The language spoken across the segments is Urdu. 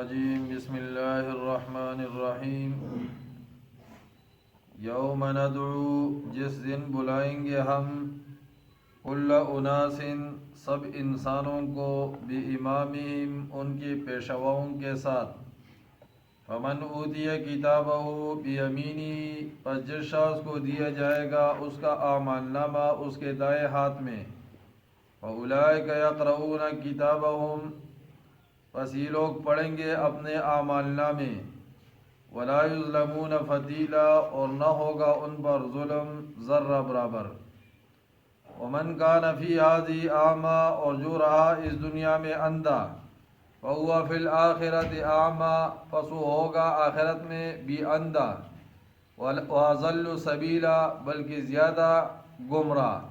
الرجیم بسم اللہ الرحمن الرحیم یوم ندعو جس دن بلائیں گے ہم کل اناس سب انسانوں کو بامامہم ان کی پیشواؤں کے ساتھ فمن اوتی کتابہ بیمینی پس جس شخص کو دیا جائے گا اس کا اعمال نامہ اس کے دائیں ہاتھ میں فاولئک یقرؤون کتابہم پس یہ لوگ پڑھیں گے اپنے اعمال نامے ولا یظلمون فتیلا اور نہ ہوگا ان پر ظلم ذرہ برابر ومن کان فی ہذہ اعمی اور جو رہا اس دنیا میں اندھا فہو فی الآخرۃ اعمی پس وہ ہوگا آخرت میں بھی اندھا واضل سبیلا بلکہ زیادہ گمراہ۔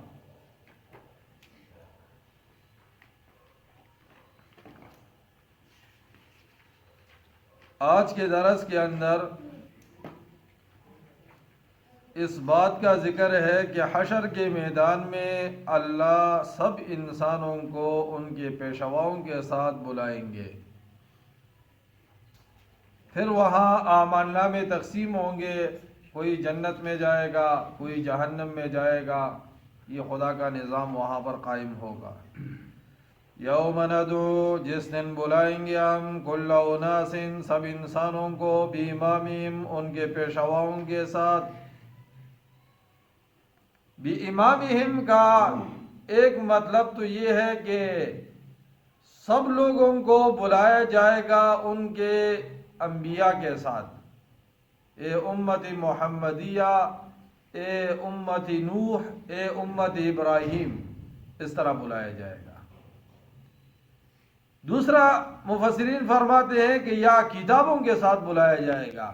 آج کے درس کے اندر اس بات کا ذکر ہے کہ حشر کے میدان میں اللہ سب انسانوں کو ان کے پیشواؤں کے ساتھ بلائیں گے، پھر وہاں اعمال نامے تقسیم ہوں گے، کوئی جنت میں جائے گا کوئی جہنم میں جائے گا، یہ خدا کا نظام وہاں پر قائم ہوگا۔ یوم ندعو جس دن بلائیں گے ہم کل اناس سب انسانوں کو بامامہم ان کے پیشواؤں کے ساتھ۔ بامامہم کا ایک مطلب تو یہ ہے کہ سب لوگوں کو بلایا جائے گا ان کے انبیاء کے ساتھ، اے امت محمدیہ، اے امت نوح، اے امت ابراہیم، اس طرح بلایا جائے گا۔ دوسرا مفسرین فرماتے ہیں کہ یا کتابوں کے ساتھ بلایا جائے گا،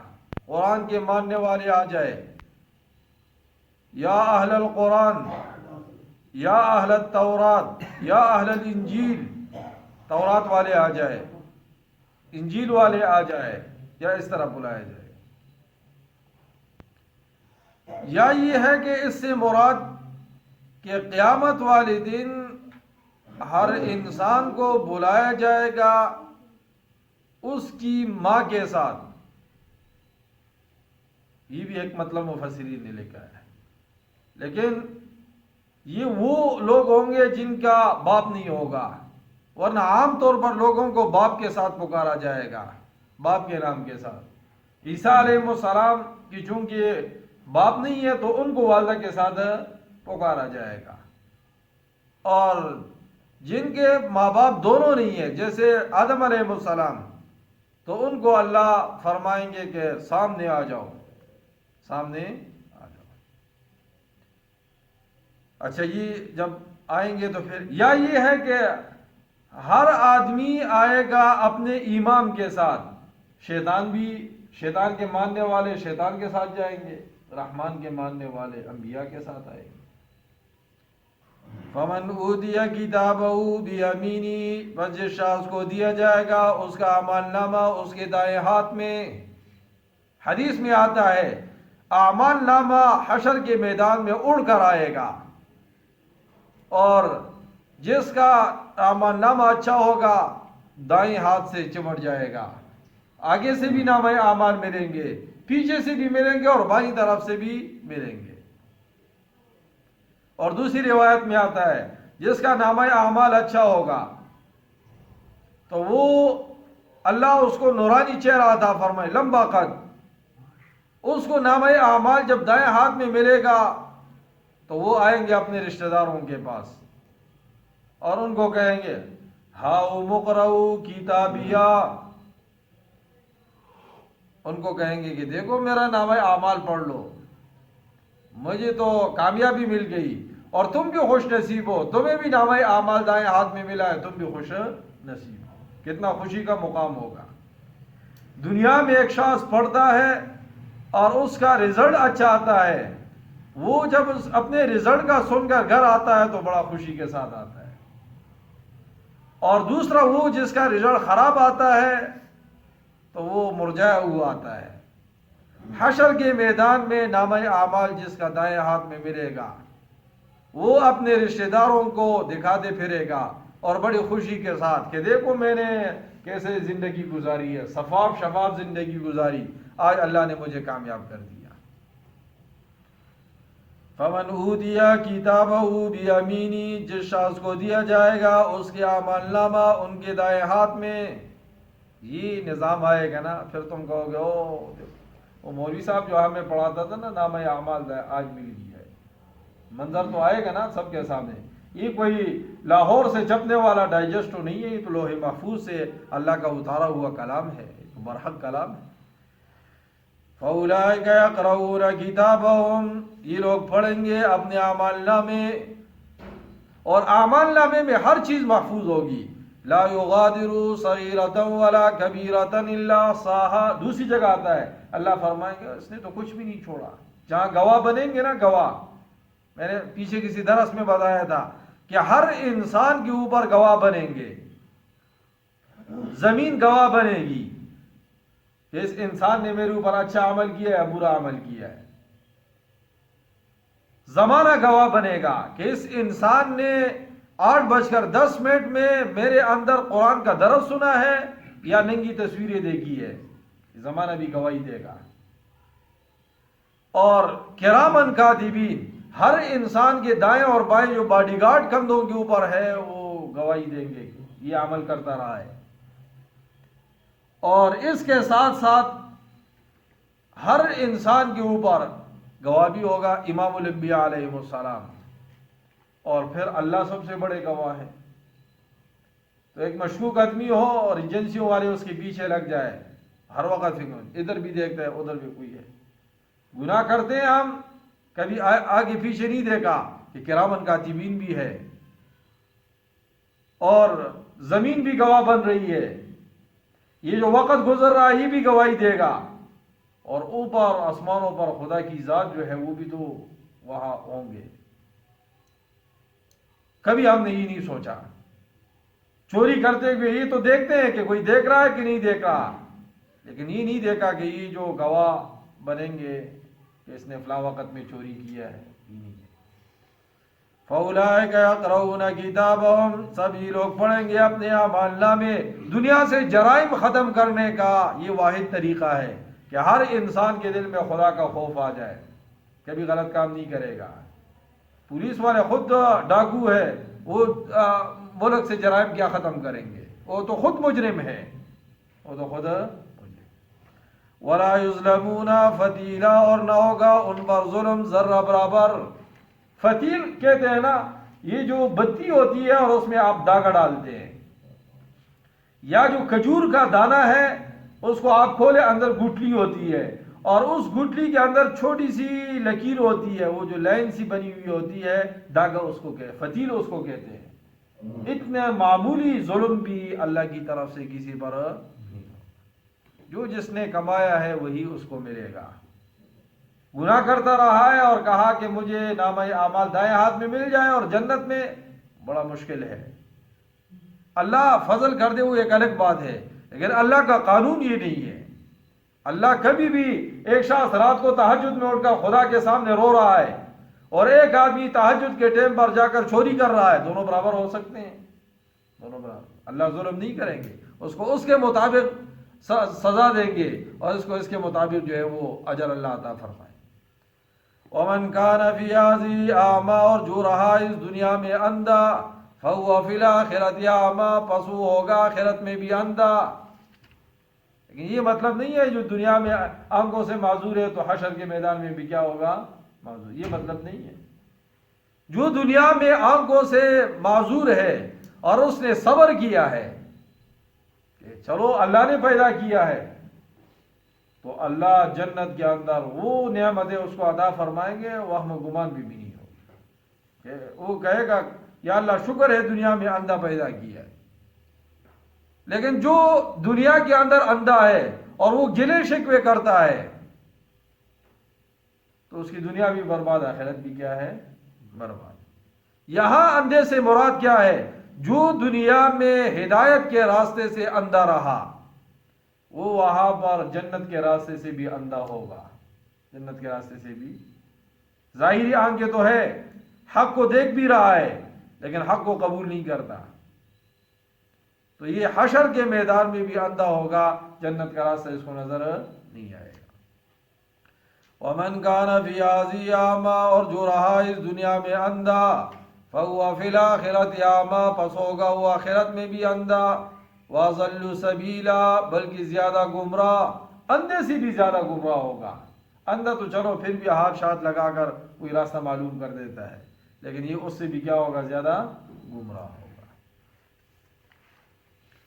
قرآن کے ماننے والے آ جائے، یا اہل القرآن، یا اہل التورات، یا اہل الانجیل، تورات والے آ جائے، انجیل والے آ جائے، یا اس طرح بلایا جائے۔ یا یہ ہے کہ اس سے مراد کہ قیامت والے دن ہر انسان کو بلایا جائے گا اس کی ماں کے ساتھ، یہ بھی ایک مطلب مفسرین نے لکھا ہے، لیکن یہ وہ لوگ ہوں گے جن کا باپ نہیں ہوگا، ورنہ عام طور پر لوگوں کو باپ کے ساتھ پکارا جائے گا، باپ کے نام کے ساتھ۔ عیسیٰ علیہ السلام کی چونکہ باپ نہیں ہے تو ان کو والدہ کے ساتھ پکارا جائے گا، اور جن کے ماں باپ دونوں نہیں ہیں جیسے آدم علیہ السلام تو ان کو اللہ فرمائیں گے کہ سامنے آ جاؤ، سامنے آ جاؤ۔ اچھا، یہ جب آئیں گے تو پھر یا یہ ہے کہ ہر آدمی آئے گا اپنے امام کے ساتھ، شیطان بھی، شیطان کے ماننے والے شیطان کے ساتھ جائیں گے، رحمان کے ماننے والے انبیاء کے ساتھ آئیں گے۔ فمن اوتی کتابہ بیمینی بس جس شخص کو دیا جائے گا اس کا اعمال نامہ اس کے دائیں ہاتھ میں۔ حدیث میں آتا ہے اعمال نامہ حشر کے میدان میں اڑ کر آئے گا، اور جس کا اعمال نامہ اچھا ہوگا دائیں ہاتھ سے چمٹ جائے گا، آگے سے بھی نامہ اعمال ملیں گے، پیچھے سے بھی ملیں گے، اور بائیں طرف سے بھی ملیں گے۔ اور دوسری روایت میں آتا ہے جس کا نامہ اعمال اچھا ہوگا تو وہ اللہ اس کو نورانی چہرہ عطا فرمائے، لمبا قد، اس کو نامہ اعمال جب دائیں ہاتھ میں ملے گا تو وہ آئیں گے اپنے رشتہ داروں کے پاس اور ان کو کہیں گے ہاؤ مقرؤ کتابیہ، ان کو کہیں گے کہ دیکھو میرا نامہ اعمال پڑھ لو، مجھے تو کامیابی مل گئی اور تم بھی خوش نصیب ہو، تمہیں بھی نامہ اعمال دائیں ہاتھ میں ملا ہے، تم بھی خوش نصیب ہو۔ کتنا خوشی کا مقام ہوگا۔ دنیا میں ایک شخص پڑھتا ہے اور اس کا رزلٹ اچھا آتا ہے، وہ جب اپنے رزلٹ کا سن کر گھر آتا ہے تو بڑا خوشی کے ساتھ آتا ہے، اور دوسرا وہ جس کا رزلٹ خراب آتا ہے تو وہ مرجھایا ہوا آتا ہے۔ حشر کے میدان میں نامہ اعمال جس کا دائیں ہاتھ میں ملے گا وہ اپنے رشتہ داروں کو دکھاتے پھرے گا اور بڑی خوشی کے ساتھ کہ دیکھو میں نے کیسے زندگی گزاری ہے، شفاف زندگی گزاری، آج اللہ نے مجھے کامیاب کر دیا۔ فمن اوتی کتابہ بیمینی، جس شخص کو دیا جائے گا اس کے اعمال نامہ ان کے دائیں ہاتھ میں، یہ نظام آئے گا نا، پھر تم کہو گے وہ مولوی صاحب جو ہمیں پڑھاتا تھا نا نامہ اعمال آج مل گیا ہے، منظر تو آئے گا نا سب کے سامنے۔ یہ کوئی لاہور سے چھپنے والا ڈائجسٹ تو نہیں ہے، یہ تو لوح محفوظ سے اللہ کا اتارا ہوا کلام ہے، برحق کلام ہے۔ فَأُولَٰئِكَ يَقْرَؤُونَ كِتَابَهُمْ، یہ لوگ پڑھیں گے اپنے اعمال نامے، اور اعمال نامے میں ہر چیز محفوظ ہوگی۔ لا يغادر صغيرة ولا كبيرة الا احصاها، دوسری جگہ آتا ہے اللہ فرمائیں گے اس نے تو کچھ بھی نہیں چھوڑا۔ جہاں گواہ بنیں گے نا، گواہ، میں نے پیچھے کسی درس میں بتایا تھا کہ ہر انسان کے اوپر گواہ بنیں گے، زمین گواہ بنے گی کہ اس انسان نے میرے اوپر اچھا عمل کیا ہے یا برا عمل کیا ہے، زمانہ گواہ بنے گا کہ اس انسان نے 8:10 میں میرے اندر قرآن کا درس سنا ہے یا ننگی تصویریں دیکھی ہے، زمانہ بھی گواہی دے گا۔ اور کرامن کاتبین، ہر انسان کے دائیں اور بائیں جو باڈی گارڈ کندھوں کے اوپر ہے وہ گواہی دیں گے کہ یہ عمل کرتا رہا ہے۔ اور اس کے ساتھ ساتھ ہر انسان کے اوپر گواہ بھی ہوگا امام الانبیاء علیہ السلام، اور پھر اللہ سب سے بڑے گواہ ہیں۔ تو ایک مشکوک آدمی ہو اور ایجنسیوں والے اس کے پیچھے لگ جائے، ہر وقت فکر، ادھر بھی دیکھتا ہے ادھر بھی کوئی ہے، گناہ کرتے ہیں ہم، کبھی آگے پیچھے نہیں دیکھا کہ کرامن کاتبین بھی ہے، اور زمین بھی گواہ بن رہی ہے، یہ جو وقت گزر رہا ہے یہ بھی گواہی دے گا، اور اوپر آسمانوں پر خدا کی ذات جو ہے وہ بھی تو وہاں ہوں گے۔ کبھی ہم نے یہ نہیں سوچا، چوری کرتے ہوئے یہ تو دیکھتے ہیں کہ کوئی دیکھ رہا ہے کہ نہیں دیکھ رہا، لیکن یہ نہیں دیکھا کہ یہ جو گواہ بنیں گے کہ اس نے فلاں وقت میں چوری کیا ہے، یہ نہیں ہے۔ فَأُولَٰئِكَ يَقْرَؤُونَ كِتَابَهُمْ، سب یہ لوگ پڑھیں گے اپنے اعمال نامے۔ دنیا سے جرائم ختم کرنے کا یہ واحد طریقہ ہے کہ ہر انسان کے دل میں خدا کا خوف آ جائے، کبھی غلط کام نہیں کرے گا۔ پولیس والے خود ڈاکو ہے، وہ ملک سے جرائم کیا ختم کریں گے، وہ تو خود مجرم ہے، وہ تو خود مجرم۔ وَلَا يُظْلَمُونَ فَتِيلًا، اور نہ ہوگا ان پر ظلم ذرہ برابر۔ فتیل کہتے ہیں نا، یہ جو بتی ہوتی ہے اور اس میں آپ داغا ڈالتے ہیں، یا جو کھجور کا دانہ ہے اس کو آپ کھولے، اندر گٹھلی ہوتی ہے، اور اس گٹھلی کے اندر چھوٹی سی لکیر ہوتی ہے، وہ جو لائن سی بنی ہوئی ہوتی ہے، داغا اس کو کہتے ہیں، فتیل اس کو کہتے ہیں۔ اتنا معمولی ظلم بھی اللہ کی طرف سے کسی پر نہیں، جو جس نے کمایا ہے وہی اس کو ملے گا۔ گناہ کرتا رہا ہے اور کہا کہ مجھے نامہ اعمال دائیں ہاتھ میں مل جائے اور جنت میں، بڑا مشکل ہے۔ اللہ فضل کر دے وہ ایک الگ بات ہے، لیکن اللہ کا قانون یہ نہیں ہے۔ اللہ کبھی بھی، ایک شخص رات کو تہجد میں اٹھ کر خدا کے سامنے رو رہا ہے اور ایک آدمی تہجد کے ٹائم پر جا کر چوری کر رہا ہے، دونوں برابر ہو سکتے ہیں؟ دونوں برابر۔ اللہ ظلم نہیں کریں گے، اس کو اس کے مطابق سزا دیں گے، اور اس کو اس کے مطابق جو ہے وہ اجر اللہ عطا فرمائے۔ ومن کان فی ہذہ اعمی، اور جو رہا اس دنیا میں اندھا، فہو فی الآخرۃ اعمی، پس وہ ہوگا آخرت میں بھی اندھا۔ لیکن یہ مطلب نہیں ہے جو دنیا میں آنکھوں سے معذور ہے تو حشر کے میدان میں بھی کیا ہوگا؟ معذور، یہ مطلب نہیں ہے۔ جو دنیا میں آنکھوں سے معذور ہے اور اس نے صبر کیا ہے کہ چلو اللہ نے پیدا کیا ہے، تو اللہ جنت کے اندر وہ نعمتیں اس کو عطا فرمائیں گے، وہم و گمان بھی نہیں ہوگا، وہ کہے گا یا اللہ شکر ہے دنیا میں اندھا پیدا کیا ہے۔ لیکن جو دنیا کے اندر اندھا ہے اور وہ گلے شکوے کرتا ہے تو اس کی دنیا بھی برباد، آخرت بھی کیا ہے؟ برباد۔ یہاں اندھے سے مراد کیا ہے؟ جو دنیا میں ہدایت کے راستے سے اندھا رہا، وہ وہاں پر جنت کے راستے سے بھی اندھا ہوگا۔ جنت کے راستے سے بھی، ظاہری آنکھیں تو ہے، حق کو دیکھ بھی رہا ہے لیکن حق کو قبول نہیں کرتا۔ تو یہ حشر کے میدان میں بھی اندھا ہوگا، جنت کا راستہ اس کو نظر نہیں آئے گا۔ ومن کان فی ہذہ اعمی، اور جو رہا اس دنیا میں اندھا، فہو فی الآخرۃ اعمی، پس ہوگا وہ آخرت میں بھی اندھا، واضل سبیلا، بلکہ زیادہ گمراہ، اندھے سے بھی زیادہ گمراہ ہوگا۔ اندھا تو چلو پھر بھی ہاتھ شاتھ لگا کر کوئی راستہ معلوم کر دیتا ہے، لیکن یہ اس سے بھی کیا ہوگا، زیادہ گمراہ ہوگا۔